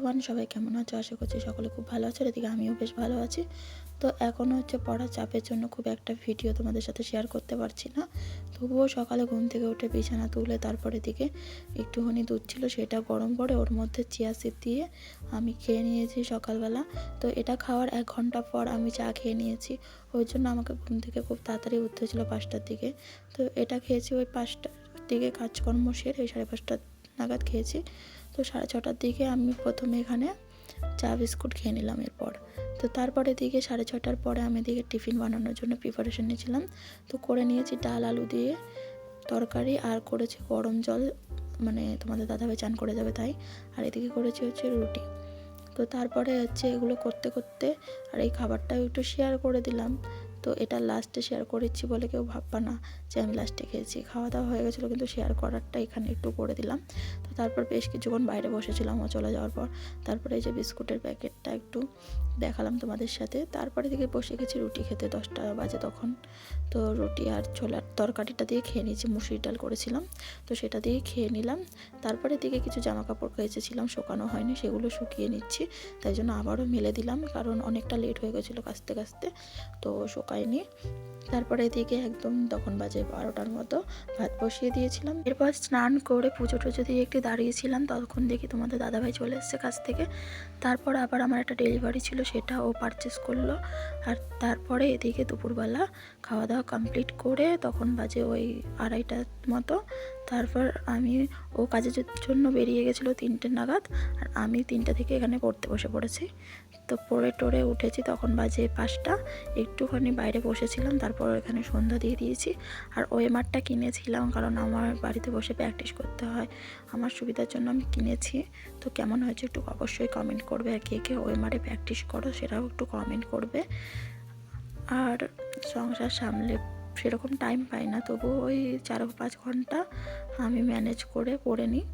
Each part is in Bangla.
এভরিওয়ান, সবাই কেমন আছো? আশা করছি সকলে খুব ভালো আছো। এদিকে আমিও বেশ ভালো আছি। তো এখন হচ্ছে পড়ার চাপের জন্য খুব একটা ভিডিও তোমাদের সাথে শেয়ার করতে পারছি না। তবুও সকালে ঘুম থেকে উঠে বিছানা তুলে তারপরে দিকে একটুখানি দুধ ছিল, সেটা গরম করে ওর মধ্যে চিয়া সিড দিয়ে আমি খেয়ে নিয়েছি সকালবেলা। তো এটা খাওয়ার 1 ঘন্টা পর আমি চা খেয়ে নিয়েছি। ওই জন্য আমাকে ঘুম থেকে খুব তাড়াতাড়ি উঠতে হয়েছিলো 5টার দিকে। তো এটা খেয়েছি ওই 5টার দিকে, কাজকর্ম সেরে ওই 5:30 নাগাদ খেয়েছি। তো 6:30টার দিকে আমি প্রথমে এখানে চা বিস্কুট খেয়ে নিলাম। এরপর তো তারপরে দিকে 6:30টার পরে আমি এদিকে টিফিন বানানোর জন্য প্রিপারেশন নিয়েছিলাম। তো করে নিয়েছি ডাল আলু দিয়ে তরকারি, আর করেছি গরম জল, মানে তোমাদের দাদাভাই চান করে যাবে তাই। আর এদিকে করেছি হচ্ছে রুটি। তো তারপরে হচ্ছে এগুলো করতে করতে আর এই খাবারটাও একটু শেয়ার করে দিলাম। তো এটা লাস্টে শেয়ার করেছি বলে কেউ ভাববা না যে আমি লাস্টে খেয়েছি। খাওয়া দাওয়া হয়ে গেছিলো, কিন্তু শেয়ার করারটা এখানে একটু করে দিলাম। তো তারপর বেশ কিছুক্ষণ বাইরে বসেছিলাম ও চলে যাওয়ার পর। তারপরে এই যে বিস্কুটের প্যাকেটটা একটু দেখালাম তোমাদের সাথে। তারপরে দিকে বসে গেছি রুটি খেতে, 10টা বাজে তখন। তো রুটি আর ছোলার তরকারিটা দিয়ে খেয়ে নিয়েছি, মুসুরির ডাল করেছিলাম, তো সেটা দিয়ে খেয়ে নিলাম। তারপরে দিকে কিছু জামা কাপড় কেচেছিলাম, শুকানো হয়নি, সেগুলো শুকিয়ে নিচ্ছি। তাই জন্য আবারও মেলে দিলাম, কারণ অনেকটা লেট হয়ে গেছিলো কাচতে কাচতে, তো শুকায়নি। তারপরে এদিকে একদম তখন বাজে 12টার মতো ভাত বসিয়ে দিয়েছিলাম। এরপর স্নান করে পুজো টুজো দিয়ে একটু দাঁড়িয়েছিলাম, তখন দেখি তোমাদের দাদাভাই চলে এসছে কাছ থেকে। তারপর আবার আমার একটা ডেলিভারি ছিল, সেটা ও পারচেস করলো। আর তারপরে এদিকে দুপুরবেলা খাওয়া দাওয়া কমপ্লিট করে তখন বাজে ওই 2:30টার মতো। তারপর ও কাজের জন্য বেরিয়ে গেছিলো 3টে নাগাদ, আর আমি 3টা থেকে এখানে পড়তে বসে পড়েছি। তো পড়ে টড়ে উঠেছি, তখন বাজে 5টা। একটুখানি বাইরে বসেছিলাম, তারপর এখানে সন্ধ্যা দিয়ে দিয়েছি। আর ওয়েমারটা কিনেছিলাম, কারণ আমার বাড়িতে বসে প্র্যাকটিস করতে হয়, আমার সুবিধার জন্য আমি কিনেছি। তো কেমন হয়েছে একটু অবশ্যই কমেন্ট করবে, আর কে কে ওয়েমারে প্র্যাকটিস করো সেটাও একটু কমেন্ট করবে। আর সংসার সামলে সেরকম টাইম পাই না, তবু ওই 4-5 ঘন্টা আমি ম্যানেজ করে পড়ে নিই।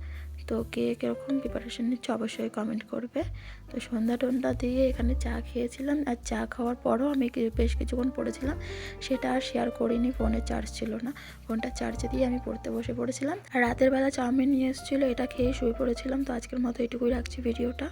তো কে কীরকম প্রিপারেশন নিচ্ছে অবশ্যই কমেন্ট করবে। তো সন্ধ্যা টন্ধ্যা দিয়ে এখানে চা খেয়েছিলাম, আর চা খাওয়ার পরও আমি বেশ কিছুক্ষণ পড়েছিলাম, সেটা আর শেয়ার করিনি, ফোনে চার্জ ছিল না। ফোনটা চার্জে দিয়ে আমি পড়তে বসে পড়েছিলাম। আর রাতের বেলা চাউমিন নিয়ে এসেছিলো, এটা খেয়ে শুয়ে পড়েছিলাম। তো আজকের মতো এটুকুই রাখছি ভিডিওটা।